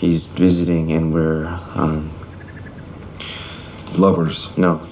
he's visiting and we're lovers. No.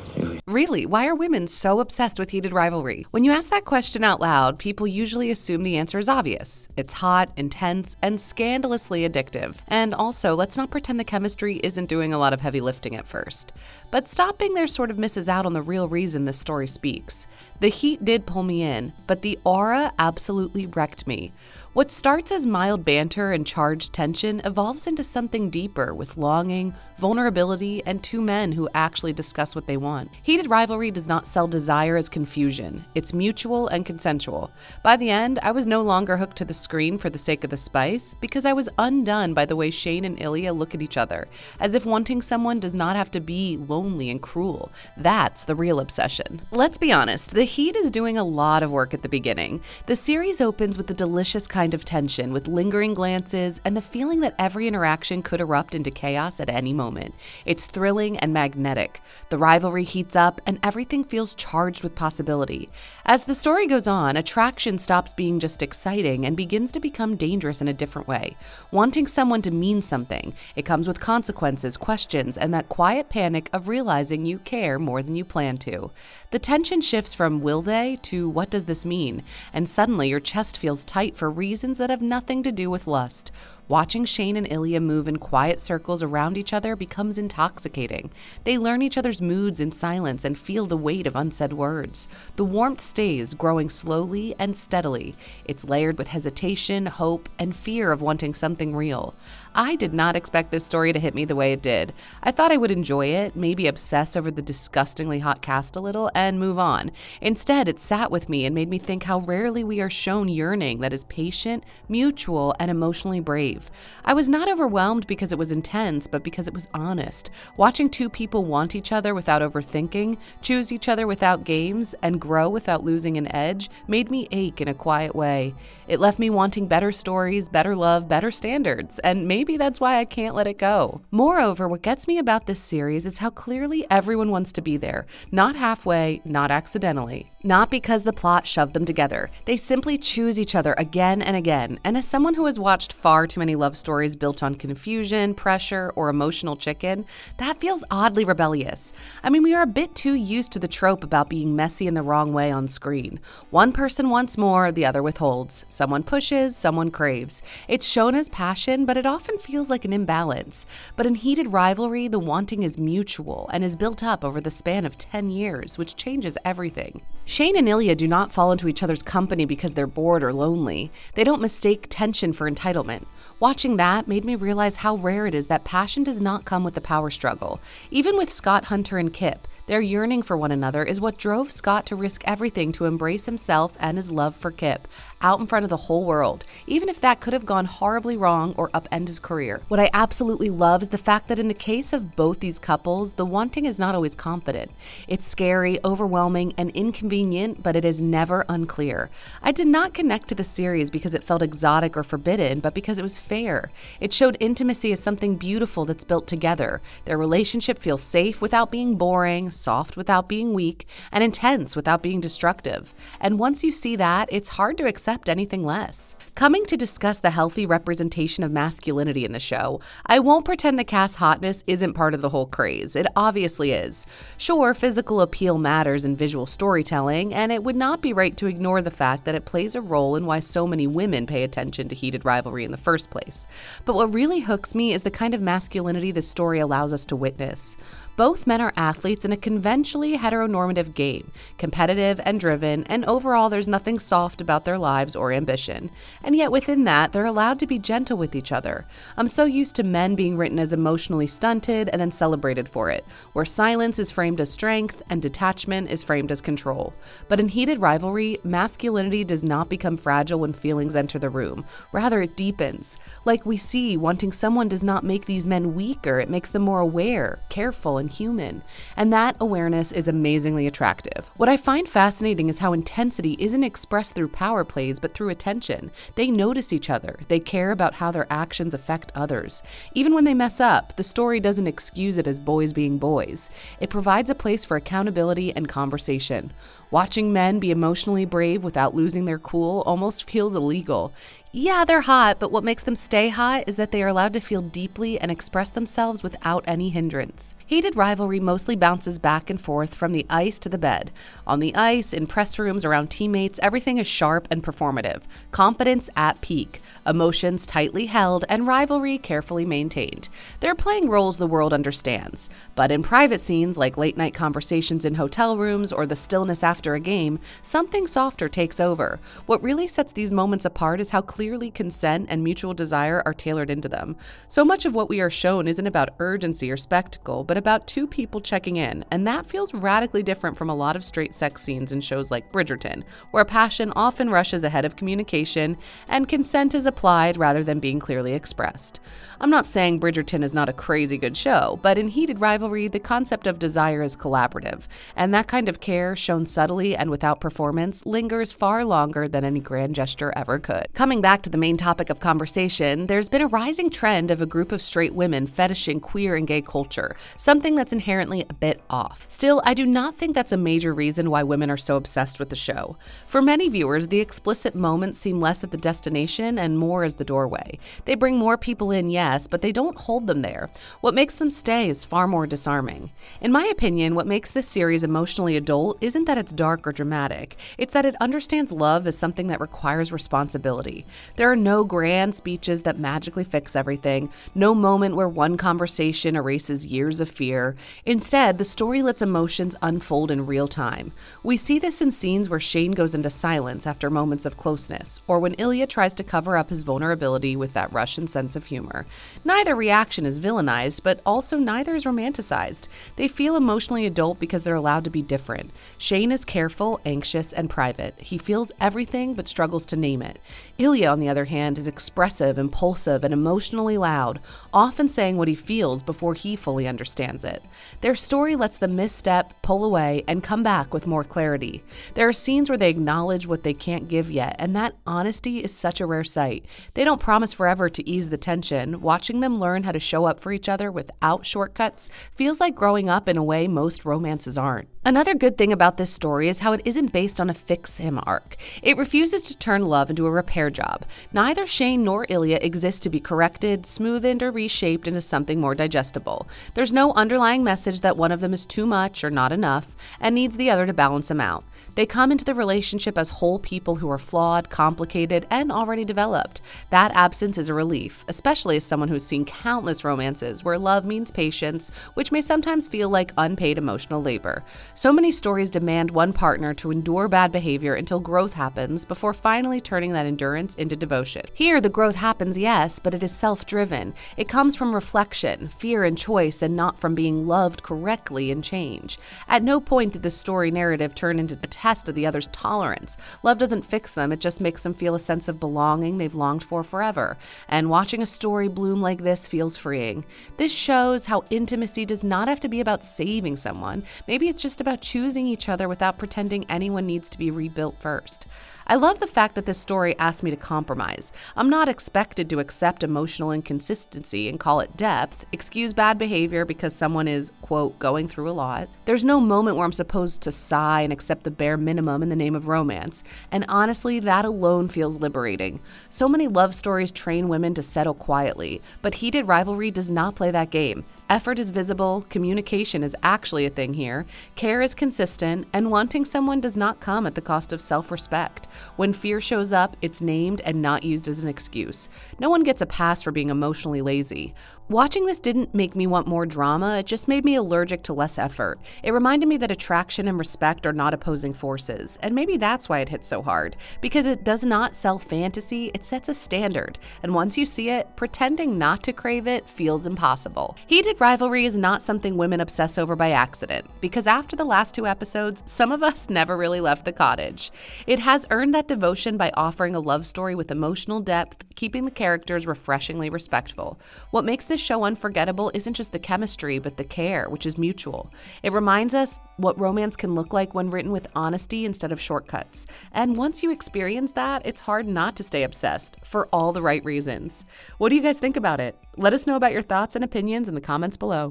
Really, why are women so obsessed with heated rivalry? When you ask that question out loud, people usually assume the answer is obvious. It's hot, intense, and scandalously addictive. And also, let's not pretend the chemistry isn't doing a lot of heavy lifting at first. But stopping there sort of misses out on the real reason this story speaks. The heat did pull me in, but the aura absolutely wrecked me. What starts as mild banter and charged tension evolves into something deeper with longing, vulnerability, and two men who actually discuss what they want. Heated rivalry does not sell desire as confusion. It's mutual and consensual. By the end, I was no longer hooked to the screen for the sake of the spice, because I was undone by the way Shane and Ilya look at each other, as if wanting someone does not have to be lonely and cruel. That's the real obsession. Let's be honest, the heat is doing a lot of work at the beginning. The series opens with a delicious kind of tension, with lingering glances and the feeling that every interaction could erupt into chaos at any moment. It's thrilling and magnetic. The rivalry heats up and everything feels charged with possibility. As the story goes on, attraction stops being just exciting and begins to become dangerous in a different way. Wanting someone to mean something, it comes with consequences, questions, and that quiet panic of realizing you care more than you plan to. The tension shifts from will they to what does this mean? And suddenly your chest feels tight for reasons that have nothing to do with lust. Watching Shane and Ilya move in quiet circles around each other becomes intoxicating. They learn each other's moods in silence and feel the weight of unsaid words. The warmth stays, growing slowly and steadily. It's layered with hesitation, hope, and fear of wanting something real. I did not expect this story to hit me the way it did. I thought I would enjoy it, maybe obsess over the disgustingly hot cast a little, and move on. Instead, it sat with me and made me think how rarely we are shown yearning that is patient, mutual, and emotionally brave. I was not overwhelmed because it was intense, but because it was honest. Watching two people want each other without overthinking, choose each other without games, and grow without losing an edge made me ache in a quiet way. It left me wanting better stories, better love, better standards, and maybe that's why I can't let it go. Moreover, what gets me about this series is how clearly everyone wants to be there. Not halfway, not accidentally. Not because the plot shoved them together. They simply choose each other again and again. And as someone who has watched far too many love stories built on confusion, pressure, or emotional chicken, that feels oddly rebellious. I mean, we are a bit too used to the trope about being messy in the wrong way on screen. One person wants more, the other withholds. Someone pushes, someone craves. It's shown as passion, but it often feels like an imbalance. But in heated rivalry, the wanting is mutual and is built up over the span of 10 years, which changes everything. Shane and Ilya do not fall into each other's company because they're bored or lonely. They don't mistake tension for entitlement. Watching that made me realize how rare it is that passion does not come with the power struggle. Even with Scott, Hunter, and Kip, their yearning for one another is what drove Scott to risk everything to embrace himself and his love for Kip out in front of the whole world, even if that could have gone horribly wrong or upend his career. What I absolutely love is the fact that in the case of both these couples, the wanting is not always confident. It's scary, overwhelming, and inconvenient, but it is never unclear. I did not connect to the series because it felt exotic or forbidden, but because it was fair. It showed intimacy as something beautiful that's built together. Their relationship feels safe without being boring, soft without being weak, and intense without being destructive. And once you see that, it's hard to accept anything less. Coming to discuss the healthy representation of masculinity in the show, I won't pretend the cast's hotness isn't part of the whole craze. It obviously is. Sure, physical appeal matters in visual storytelling, and it would not be right to ignore the fact that it plays a role in why so many women pay attention to heated rivalry in the first place. But what really hooks me is the kind of masculinity the story allows us to witness. Both men are athletes in a conventionally heteronormative game, competitive and driven, and overall there's nothing soft about their lives or ambition. And yet within that, they're allowed to be gentle with each other. I'm so used to men being written as emotionally stunted and then celebrated for it, where silence is framed as strength and detachment is framed as control. But in heated rivalry, masculinity does not become fragile when feelings enter the room. Rather, it deepens. Like we see, wanting someone does not make these men weaker, it makes them more aware, careful, and human. And that awareness is amazingly attractive. What I find fascinating is how intensity isn't expressed through power plays, but through attention. They notice each other. They care about how their actions affect others. Even when they mess up, the story doesn't excuse it as boys being boys. It provides a place for accountability and conversation. Watching men be emotionally brave without losing their cool almost feels illegal. Yeah, they're hot, but what makes them stay hot is that they are allowed to feel deeply and express themselves without any hindrance. Heated rivalry mostly bounces back and forth from the ice to the bed. On the ice, in press rooms, around teammates, everything is sharp and performative. Confidence at peak. Emotions tightly held and rivalry carefully maintained. They're playing roles the world understands. But in private scenes like late-night conversations in hotel rooms or the stillness after a game, something softer takes over. What really sets these moments apart is how clearly consent and mutual desire are tailored into them. So much of what we are shown isn't about urgency or spectacle, but about two people checking in, and that feels radically different from a lot of straight sex scenes in shows like Bridgerton, where passion often rushes ahead of communication and consent is applied rather than being clearly expressed. I'm not saying Bridgerton is not a crazy good show, but in Heated Rivalry, the concept of desire is collaborative, and that kind of care, shown subtly and without performance, lingers far longer than any grand gesture ever could. Coming back to the main topic of conversation, there's been a rising trend of a group of straight women fetishing queer and gay culture, something that's inherently a bit off. Still, I do not think that's a major reason why women are so obsessed with the show. For many viewers, the explicit moments seem less at the destination and more as the doorway. They bring more people in, yes, but they don't hold them there. What makes them stay is far more disarming. In my opinion, what makes this series emotionally adult isn't that it's dark or dramatic. It's that it understands love as something that requires responsibility. There are no grand speeches that magically fix everything, no moment where one conversation erases years of fear. Instead, the story lets emotions unfold in real time. We see this in scenes where Shane goes into silence after moments of closeness, or when Ilya tries to cover up his vulnerability with that Russian sense of humor. Neither reaction is villainized, but also neither is romanticized. They feel emotionally adult because they're allowed to be different. Shane is careful, anxious, and private. He feels everything but struggles to name it. Ilya, on the other hand, is expressive, impulsive, and emotionally loud, often saying what he feels before he fully understands it. Their story lets them misstep, pull away, and come back with more clarity. There are scenes where they acknowledge what they can't give yet, and that honesty is such a rare sight. They don't promise forever to ease the tension. Watching them learn how to show up for each other without shortcuts feels like growing up in a way most romances aren't. Another good thing about this story is how it isn't based on a fix-him arc. It refuses to turn love into a repair job. Neither Shane nor Ilya exist to be corrected, smoothed, or reshaped into something more digestible. There's no underlying message that one of them is too much or not enough and needs the other to balance them out. They come into the relationship as whole people who are flawed, complicated, and already developed. That absence is a relief, especially as someone who's seen countless romances where love means patience, which may sometimes feel like unpaid emotional labor. So many stories demand one partner to endure bad behavior until growth happens before finally turning that endurance into devotion. Here, the growth happens, yes, but it is self-driven. It comes from reflection, fear, and choice, and not from being loved correctly and change. At no point did the story narrative turn into a test of the other's tolerance. Love doesn't fix them, it just makes them feel a sense of belonging they've longed for forever. And watching a story bloom like this feels freeing. This shows how intimacy does not have to be about saving someone. Maybe it's just about choosing each other without pretending anyone needs to be rebuilt first. I love the fact that this story asked me to compromise. I'm not expected to accept emotional inconsistency and call it depth, excuse bad behavior because someone is, quote, going through a lot. There's no moment where I'm supposed to sigh and accept the bare minimum in the name of romance, and honestly, that alone feels liberating. So many love stories train women to settle quietly, but Heated Rivalry does not play that game. Effort is visible, communication is actually a thing here, care is consistent, and wanting someone does not come at the cost of self-respect. When fear shows up, it's named and not used as an excuse. No one gets a pass for being emotionally lazy. Watching this didn't make me want more drama, it just made me allergic to less effort. It reminded me that attraction and respect are not opposing forces, and maybe that's why it hits so hard. Because it does not sell fantasy, it sets a standard, and once you see it, pretending not to crave it feels impossible. Heated Rivalry is not something women obsess over by accident, because after the last 2 episodes, some of us never really left the cottage. It has earned that devotion by offering a love story with emotional depth, keeping the characters refreshingly respectful. What makes this show unforgettable isn't just the chemistry, but the care, which is mutual. It reminds us what romance can look like when written with honesty instead of shortcuts. And once you experience that, it's hard not to stay obsessed, for all the right reasons. What do you guys think about it? Let us know about your thoughts and opinions in the comments below.